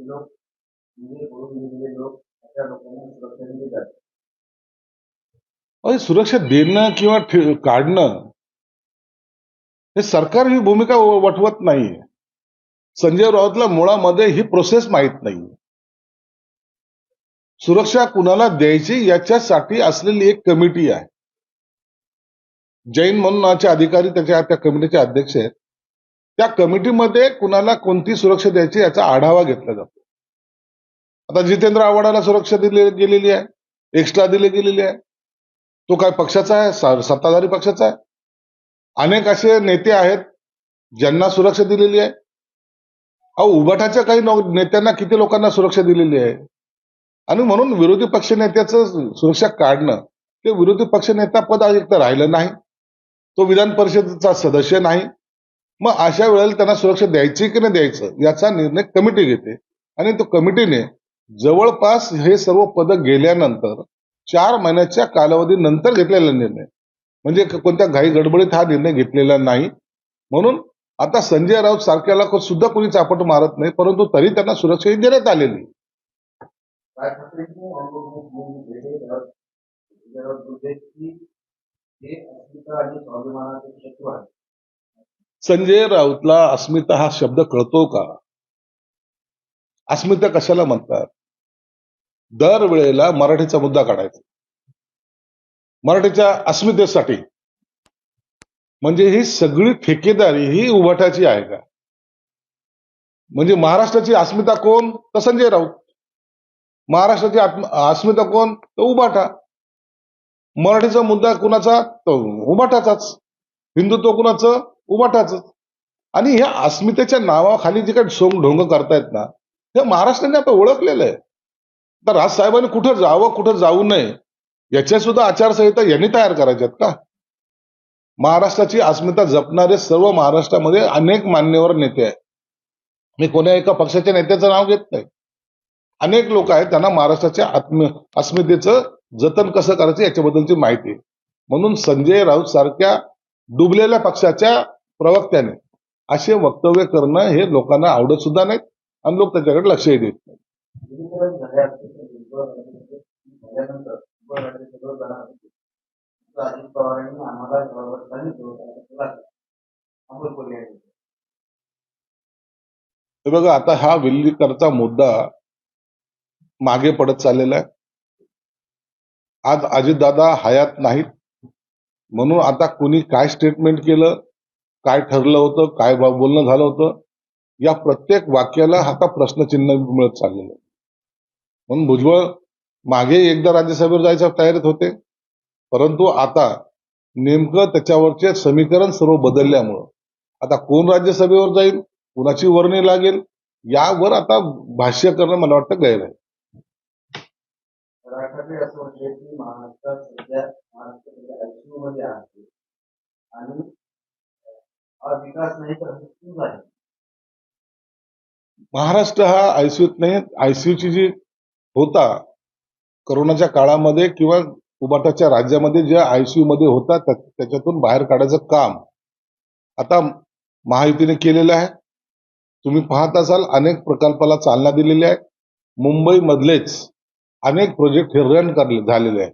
लोक म्हणजे बोलून गेलेले लोक अशा लोकांना सुरक्षा दिली जाते. सुरक्षा देणं किंवा काढणं हे सरकार ही भूमिका वठवत नाहीये. संजय राऊतला मुळामध्ये ही प्रोसेस माहित नाही. सुरक्षा कुणाला द्यायची याच्यासाठी असलेली एक कमिटी आहे. जैन म्हणून नावाचे अधिकारी त्या कमिटीचे अध्यक्ष आहेत. त्या कमिटीमध्ये कुणाला कोणती सुरक्षा द्यायची याचा आढावा घेतला जातो. आता जितेंद्र आव्हाडाला सुरक्षा दिली गेलेली आहे, एक्स्ट्रा दिली गेलेली आहे. तो काय पक्षाचा आहे, सत्ताधारी पक्षाचा आहे. अनेक असे नेते आहेत ज्यांना सुरक्षा दिलेली आहे. उभाटाच्या काही नेत्यांना किती लोकांना सुरक्षा दिलेली आहे. आणि म्हणून विरोधी पक्ष नेत्याचं सुरक्षा काढणं, ते विरोधी पक्ष नेता पद एक तर राहिलं नाही, तो विधान परिषदेचा सदस्य नाही. मग अशा वेळेला त्यांना सुरक्षा द्यायची की नाही द्यायचं याचा निर्णय कमिटी घेते. आणि तो कमिटीने जवळपास हे सर्व पद गेल्यानंतर 4 महिन्याच्या कालावधीनंतर घेतलेला निर्णय, म्हणजे कोणत्या घाई गडबडीत हा निर्णय घेतलेला नाही. म्हणून आता संजय राऊत सारख्याला सुद्धा कोणी चापट मारत नाही, परंतु तरी त्यांना सुरक्षा देण्यात आलेली. संजय राऊतला अस्मिता हा शब्द कळतो का? अस्मिता कशाला म्हणतात? दरवेळेला मराठीचा मुद्दा काढायचा, मराठीच्या अस्मितेसाठी. म्हणजे ही सगळी ठेकेदारी ही उभाटाची आहे का? म्हणजे महाराष्ट्राची अस्मिता कोण? तर संजय राऊत. महाराष्ट्राची अस्मिता कोण? तर उभाटा. मराठीचा मुद्दा कुणाचा? तर उभाटाचाच. हिंदुत्व कुणाचं? उभाटाच. आणि ह्या अस्मितेच्या नावाखाली जे काही सोंग ढोंग करतायत ना, हे महाराष्ट्राने आता ओळखलेलं आहे. तर राजसाहेबांनी कुठं जावं कुठं जाऊ नये याच्या सुद्धा आचारसंहिता यांनी तयार करायच्यात का? महाराष्ट्राची अस्मिता जपणारे सर्व महाराष्ट्रामध्ये अनेक मान्यवर नेते आहेत. मी कोणा एका पक्षाच्या नेत्याचं नाव घेत नाही. अनेक लोक आहेत त्यांना महाराष्ट्राच्या अस्मितेचं जतन कसं करायचं याच्याबद्दलची माहिती आहे. म्हणून संजय राऊत सारख्या डुबलेल्या पक्षाच्या प्रवक्त्याने असे वक्तव्य करणं हे लोकांना आवडत सुद्धा नाहीत आणि लोक त्याच्याकडे लक्षही देत नाही. बघा, आता हा विलीकरचा मुद्दा मागे पडत चाललेला आहे. आज अजितदादा हयात नाहीत, म्हणून आता कुणी काय स्टेटमेंट केलं, काय ठरलं होतं, काय बोलणं झालं होतं, या प्रत्येक वाक्याला आता प्रश्नचिन्ह मिळत चाललेलं आहे. म्हणून भुजबळ मागे एकदा राज्यसभेवर जायच्या तयारीत होते, परंतु आता नेमकं त्याच्यावरचे समीकरण सर्व बदलल्यामुळं आता कोण राज्यसभेवर जाईल, कुणाची वर्णी लागेल, यावर आता भाष्य करणं मला वाटतं गैर आहे. असं म्हटलं की महाराष्ट्रात सध्या आयसीयू मध्ये आहे आणि विकास नाही तर आहे. महाराष्ट्र हा आयसीयूत नाही, आयसीयूची जी होता करोनाच्या काळामध्ये किंवा उबाटाच्या राज्यामध्ये ज्या आयसीयू मध्ये होता त्याच्यातून बाहेर काढायचं काम आता महायुतीने केलेलं आहे. तुम्ही पाहत असाल अनेक प्रकल्पाला चालना दिलेली आहे. मुंबई मधलेच अनेक प्रोजेक्ट हे रन झालेले आहेत.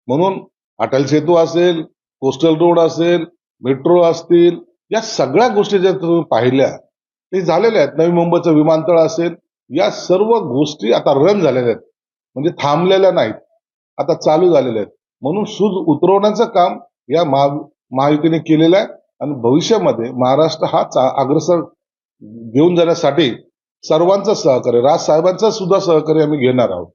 म्हणून अटल सेतू असेल, कोस्टल रोड असेल, मेट्रो असतील, या सगळ्या गोष्टी ज्या तुम्ही पाहिल्या ते झालेल्या आहेत. नवी मुंबईचं विमानतळ असेल, या सर्व गोष्टी आता रन झालेल्या आहेत, म्हणजे थांबलेल्या नाहीत, आता चालू झालेल्या आहेत. म्हणून सूज उतरवण्याचं काम या महायुतीने केलेलं आहे आणि भविष्यामध्ये महाराष्ट्र हा अग्रसर घेऊन जाण्यासाठी सर्वांचं सहकार्य, राजसाहेबांचं सुद्धा सहकार्य आम्ही घेणार आहोत.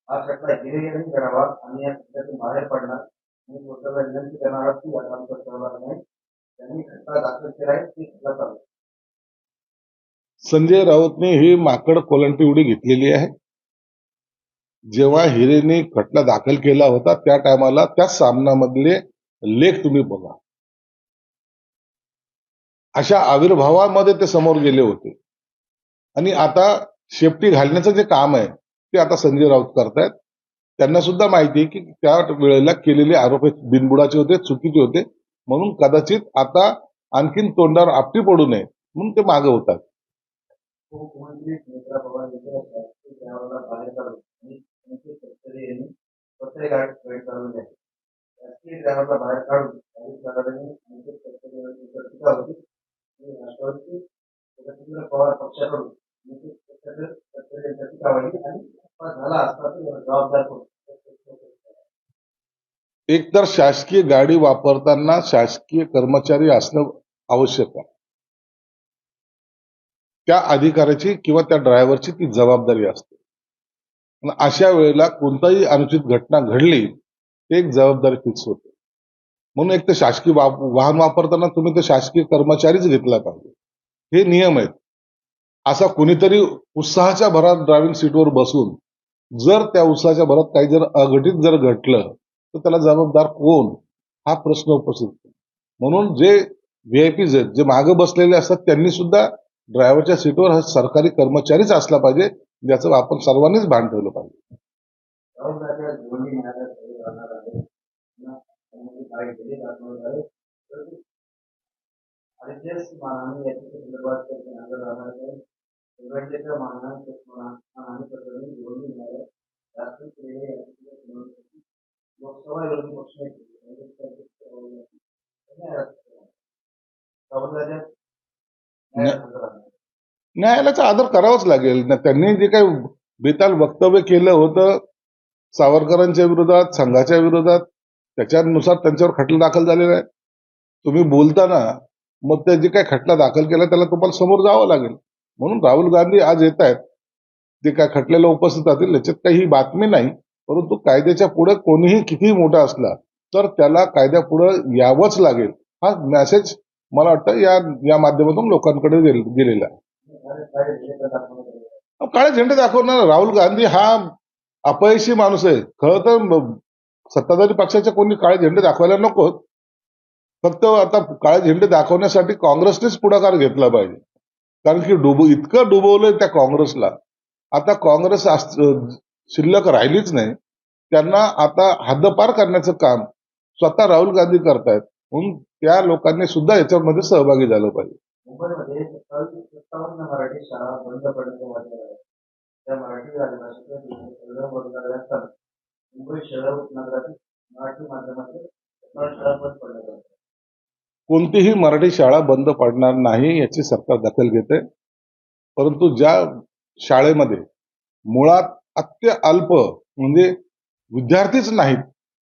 हा खटला गिरेगिरी करावा आणि या खटल्यातून बाहेर पडणार आणि कोर्टाला विनंती करणार आहोत की आता आमचा सहभाग नाही, त्यांनी खटला दाखल केला आहे ती खटला चालू. संजय राऊतने ही माकड कोलंटी उडी घेतलेली आहे. जेव्हा हिरेने खटला दाखल केला होता त्या टायमाला त्या सामनामधले लेख तुम्ही बघा, अशा आविर्भावामध्ये ते समोर गेले होते. आणि आता शेपटी घालण्याचं जे काम आहे ते आता संजय राऊत करतायत. त्यांना सुद्धा माहिती आहे की त्या वेळेला केलेले आरोप बिनबुडाचे होते, चुकीचे होते. म्हणून कदाचित आता आणखीन तोंडावर आपटी पडू नये म्हणून ते मागे होतात. उपमुख्यमंत्री सुनेत्रा पवार यांच्या शासकीय ड्रायव्हरला बाहेर काढून आणि त्यांचे शेतकरी यांनी स्वतः गाडी चालवली आहे. शासकीय ड्रायव्हरला बाहेर काढून काही कारणाने त्यांचे शेतकरी टीका होती आणि राष्ट्रवादी जगदीश्वर पवार पक्षाकडून शेतकरी यांच्या टीका व्हायची आणि झाला असता तर जबाबदार कोण? एकतर शासकीय गाडी वापरताना शासकीय कर्मचारी असणं आवश्यक आहे. त्या अधिकाऱ्याची किंवा त्या ड्रायव्हरची ती जबाबदारी असते. पण अशा वेळेला कोणताही अनुचित घटना घडली ते एक जबाबदारी फिक्स होते. म्हणून एक तर शासकीय वाहन वापरताना तुम्ही ते शासकीय कर्मचारीच घेतला पाहिजे, हे नियम आहेत. असा कोणीतरी उत्साहाच्या भरात ड्रायव्हिंग सीटवर बसून जर त्या उत्साहाच्या भरात काही जर अघटित जर घडलं तर त्याला जबाबदार कोण, हा प्रश्न उपस्थित होतो. म्हणून जे व्हीआयपीज आहेत, जे मागे बसलेले असतात, त्यांनी सुद्धा ड्रायव्हरच्या सीटवर हा सरकारी कर्मचारीच असला पाहिजे, ज्याचं आपण सर्वांनीच भान ठेवलं पाहिजे. लोकसभा विरोधी पक्षनेते न्यायालयाचा आदर करावाच लागेल. त्यांनी जे काही बेताल वक्तव्य केलं होतं सावरकरांच्या विरोधात, संघाच्या विरोधात, त्याच्यानुसार त्यांच्यावर खटला दाखल झालेला आहे. तुम्ही बोलताना मग ते जे काही खटला दाखल केला त्याला तुम्हाला समोर जावं लागेल. म्हणून राहुल गांधी आज येत आहेत, ते काय खटल्याला उपस्थित राहतील याच्यात काही बातमी नाही. परंतु कायद्याच्या पुढे कोणीही कितीही मोठा असला तर त्याला कायद्यापुढे यावंच लागेल, हा मेसेज मला वाटतं या माध्यमातून लोकांकडे गेलेला आहे. काळे झेंडे दाखवणार राहुल गांधी हा अपयशी माणूस आहे. खरं तर सत्ताधारी पक्षाच्या कोणी काळे झेंडे दाखवायला नकोत. फक्त आता काळे झेंडे दाखवण्यासाठी काँग्रेसनेच पुढाकार घेतला पाहिजे. कारण की इतकं डुबवलंय त्या काँग्रेसला. आता काँग्रेस शिल्लक राहिलीच नाही. त्यांना आता हद्दपार करण्याचं काम स्वतः राहुल गांधी करतायत. म्हणून त्या लोकांनी सुद्धा याच्यामध्ये सहभागी झालं पाहिजे. मुंबईमध्ये 57 मराठी शाळा बंद पडण्याचे वाटत आहे. त्या मराठी राजभाषेच्या मुंबई शहर उपनगरातील मराठी माध्यमातील शाळा बंद पडण्यात आल्या. कोणतीही मराठी शाळा बंद पडणार नाही याची सरकार दखल घेते. परंतु ज्या शाळेमध्ये मुळात अत्यल्प म्हणजे विद्यार्थीच नाहीत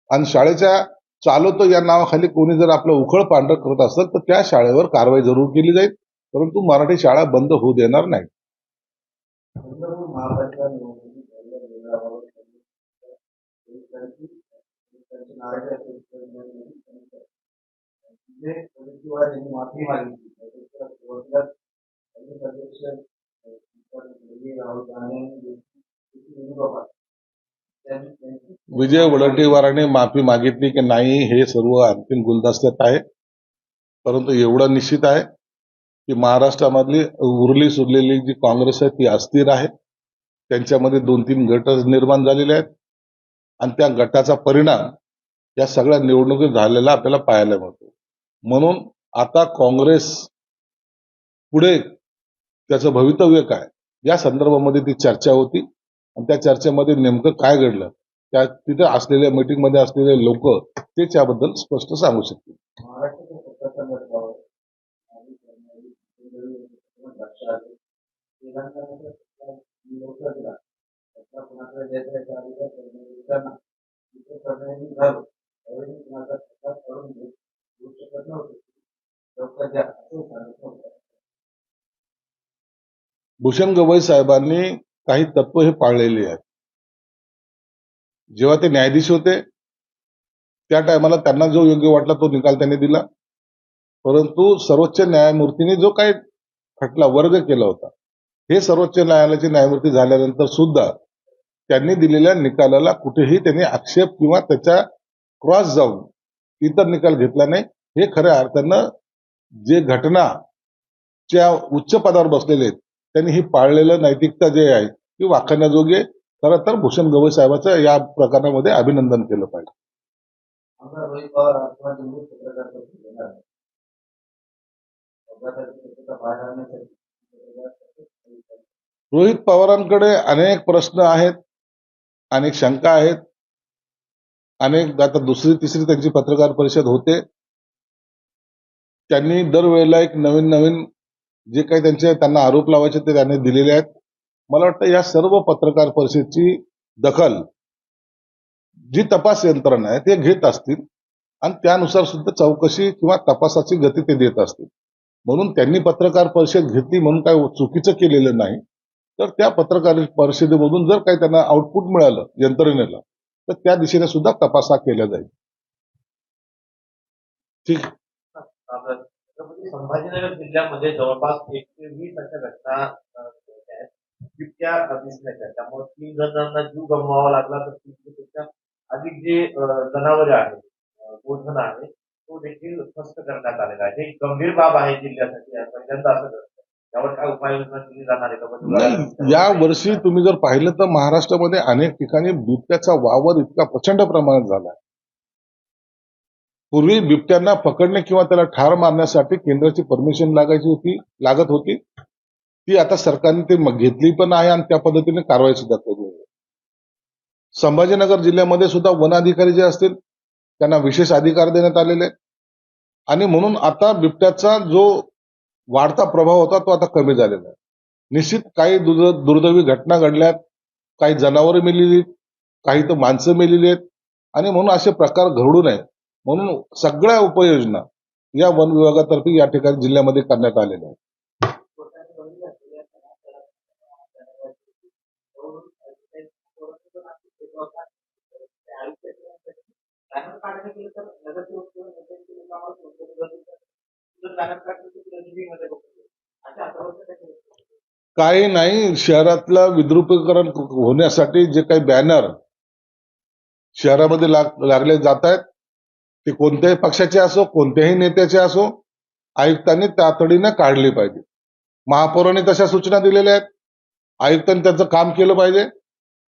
आणि शाळेच्या चालवतो या नावाखाली कोणी जर आपलं उखळ पांढर करत असेल तर त्या शाळेवर कारवाई जरूर केली जाईल. परंतु मराठी शाळा बंद होऊ देणार नाही. माफी मागितली विजय वडेट्टीवारांनी माफी मागितली की नाही हे सर्व आणखीन गुलदस्त्यात आहे. परंतु एवढं निश्चित आहे की महाराष्ट्रामधली उरली सुरलेली जी काँग्रेस आहे ती अस्थिर आहे. त्यांच्यामध्ये 2-3 गट निर्माण झालेले आहेत आणि त्या गटाचा परिणाम या सगळ्या निवडणुकीत झालेला आपल्याला पाहायला मिळतो. म्हणून आता काँग्रेस पुढे त्याचं भवितव्य काय या संदर्भामध्ये ती चर्चा होती आणि त्या चर्चेमध्ये नेमकं काय घडलं त्या तिथे असलेल्या मीटिंगमध्ये असलेले लोक ते त्याबद्दल स्पष्ट सांगू शकतील. भूषण गवई साहेबांनी काही तत्व हे पाळलेली आहेत. जेव्हा ते न्यायाधीश होते त्या टायमाला त्यांना जो योग्य वाटला तो निकाल त्यांनी दिला. परंतु सर्वोच्च न्यायमूर्तीने जो काही खटला वर्ग केला होता हे सर्वोच्च न्यायालयाचे न्यायमूर्ती झाल्यानंतर सुद्धा त्यांनी दिलेल्या निकालाला कुठेही त्यांनी आक्षेप किंवा त्याच्या क्रॉस जाऊन इतर निकाल घेतला नाही. हे खऱ्या अर्थानं जे घटनाच्या उच्च पदावर बसलेले आहेत त्यांनी ही पाळलेलं नैतिकता जे आहे ती वाखाणण्याजोगे. खरं तर भूषण गवई साहेबांचं या प्रकरणामध्ये अभिनंदन केलं पाहिजे. आमदार रोहित पवार राष्ट्रवादी काँग्रेस पत्रकार परिषद घेणार आहे. अपघाताची शक्यता बाहेर आणण्यासाठी रोहित पवारांकडे अनेक प्रश्न आहेत, अनेक शंका आहेत, अनेक आता दुसरी तिसरी त्यांची पत्रकार परिषद होते. त्यांनी दरवेळेला एक नवीन नवीन जे काही त्यांना आरोप लावायचे ते त्यांनी दिलेले आहेत. मला वाटतं या सर्व पत्रकार परिषदेची दखल जी तपास यंत्रणा आहे ते घेत असतील आणि त्यानुसार सुद्धा चौकशी किंवा तपासाची गती ते देत असतील. म्हणून त्यांनी पत्रकार परिषद घेतली म्हणून काय चुकीचं केलेलं नाही. तर त्या पत्रकार परिषदेमधून जर काही त्यांना आउटपुट मिळालं यंत्रणेला तर त्या दिशेने सुद्धा तपास हा केला जाईल. ठीक. छत्रपती संभाजीनगर जिल्ह्यामध्ये जवळपास 120 अशा घटना आहेत बिबट्या दिसण्याच्या. त्यामुळे 3 जणांना जीव गमवावा लागला तर 300पेक्षा अधिक जे जनावरे आहेत, गोधन आहे, तो देखील नष्ट करण्यात आलेला आहे. ही गंभीर बाब आहे जिल्ह्यासाठी. पहिल्यांदा असं घडतं. यावर काय उपाययोजना केली जाणार आहे का? या वर्षी तुम्ही जर पाहिलं तर महाराष्ट्रामध्ये अनेक ठिकाणी बिबट्याचा वावर इतका प्रचंड प्रमाणात झाला. पूर्वी बिबट्यांना पकडणे किंवा त्याला ठार मारण्यासाठी केंद्राची परमिशन लागत होती. ती आता सरकारने ते घेतली पण आहे आणि त्या पद्धतीने कारवाई सुद्धा केली आहे. संभाजीनगर जिल्ह्यामध्ये सुद्धा वन अधिकारी जे असतील त्यांना विशेष अधिकार देण्यात आलेले आणि म्हणून आता बिबट्याचा जो वाढता प्रभाव होता तो आता कमी झालेला आहे. निश्चित काही दुर्दैवी घटना घडल्यात, काही जनावरे मेलेली, काही तर माणसं मेलेली आहेत आणि म्हणून असे प्रकार घडू नये म्हणून सगळ्या उपाययोजना या वन विभागातर्फे या ठिकाणी जिल्ह्यामध्ये करण्यात आलेल्या आहेत. काही नाही, शहरातलं विद्रुपीकरण होण्यासाठी जे काही बॅनर शहरामध्ये लागले जात आहेत ते कोणत्याही पक्षाचे असो, कोणत्याही नेत्याचे असो, आयुक्तांनी तातडीने काढले पाहिजे. महापौरांनी तशा सूचना दिलेल्या आहेत. आयुक्तांनी त्याचं काम केलं पाहिजे.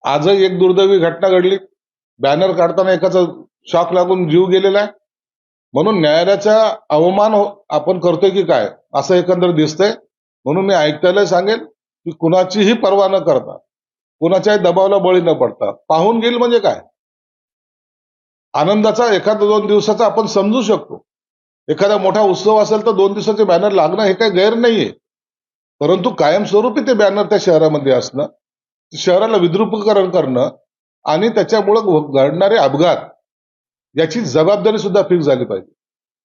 आजही एक दुर्दैवी घटना घडली. बॅनर काढताना एकाचा शॉक लागून जीव गेलेला आहे. म्हणून न्यायालयाचा अवमान आपण करतोय की काय असं एकंदर दिसतंय. म्हणून मी आयुक्तालय सांगेल की कुणाचीही पर्वा न करता, कुणाच्याही दबावाला बळी न पडता पाहून गेल म्हणजे काय, आनंदाचा एखादा 2 दिवसाचा आपण समजू शकतो. एखादा मोठा उत्सव असेल तर 2 दिवसाचे बॅनर लागणं हे काही गैर नाहीये. परंतु कायमस्वरूपी ते बॅनर त्या शहरामध्ये असणं, शहराला विद्रुपीकरण करणं आणि त्याच्यामुळं घडणारे अपघात याची जबाबदारी सुद्धा फिक्स झाली पाहिजे.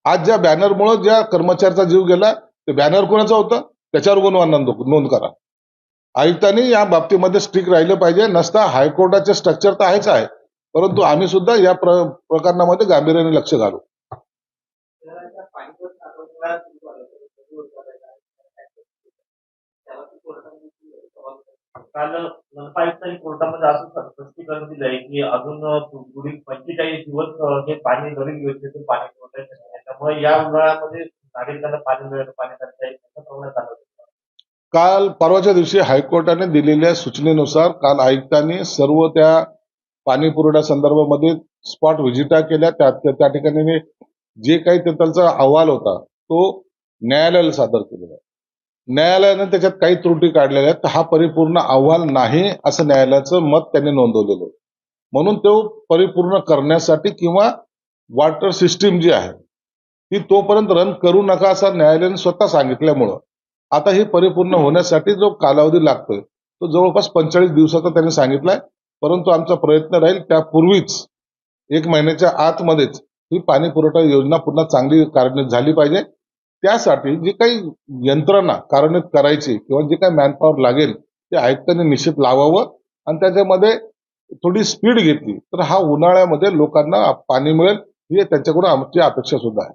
आज ज्या बॅनरमुळे ज्या कर्मचाऱ्याचा जीव गेला ते बॅनर कोणाचं होतं त्याच्यावर गुन्हा नोंद करा. आयुक्तांनी या बाबतीमध्ये स्ट्रिक्ट राहिलं पाहिजे. नसता हायकोर्टाचे स्ट्रक्चर तर आहेच आहे, परंतु आम्ही सुद्धा या प्रकरणामध्ये गांभीर्याने लक्ष घालू. काल मनपा आयुक्तांनी कोर्टामध्ये असं स्पष्टीकरण दिलंय की अजून पुढील 45 दिवस हे पाणी नवीन योजनेतून पाणी पुरवठा आहे. त्यामुळे या उन्हाळ्यामध्ये नागरिकांना पाणी मिळणं, पाणी टंचाई कसं प्रमाणात आलं. काल परवाच्या दिवशी हायकोर्टाने दिलेल्या सूचनेनुसार काल आयुक्तांनी सर्व त्या पाणी पुरवठा संदर्भामध्ये स्पॉट व्हिजिटा केल्या. त्या ठिकाणी जे काही त्याचा अहवाल होता तो न्यायालयाला सादर केलेला आहे. न्यायालयाने त्याच्यात काही त्रुटी काढलेल्या आहेत. हा परिपूर्ण अहवाल नाही असं न्यायालयाचं मत त्यांनी नोंदवलेलं आहे. म्हणून तो परिपूर्ण करण्यासाठी किंवा वॉटर सिस्टीम जी आहे ती तोपर्यंत रन करू नका असं न्यायालयाने स्वतः सांगितल्यामुळं आता ही परिपूर्ण होण्यासाठी जो कालावधी लागतोय तो जवळपास 45 दिवसाचा त्यांनी सांगितलाय. परंतु आमचा प्रयत्न राहील त्यापूर्वीच 1 महिन्याच्या आतमध्येच ही पाणी पुरवठा योजना पुन्हा चांगली कार्यान्वित झाली पाहिजे. त्यासाठी जी काही यंत्रणा कार्यान्वित करायची किंवा जे काही मॅनपॉवर लागेल ते आयुक्तांनी निश्चित लावावं आणि त्याच्यामध्ये थोडी स्पीड घेतली तर हा उन्हाळ्यामध्ये लोकांना पाणी मिळेल ही त्यांच्याकडून आमची अपेक्षा सुद्धा आहे.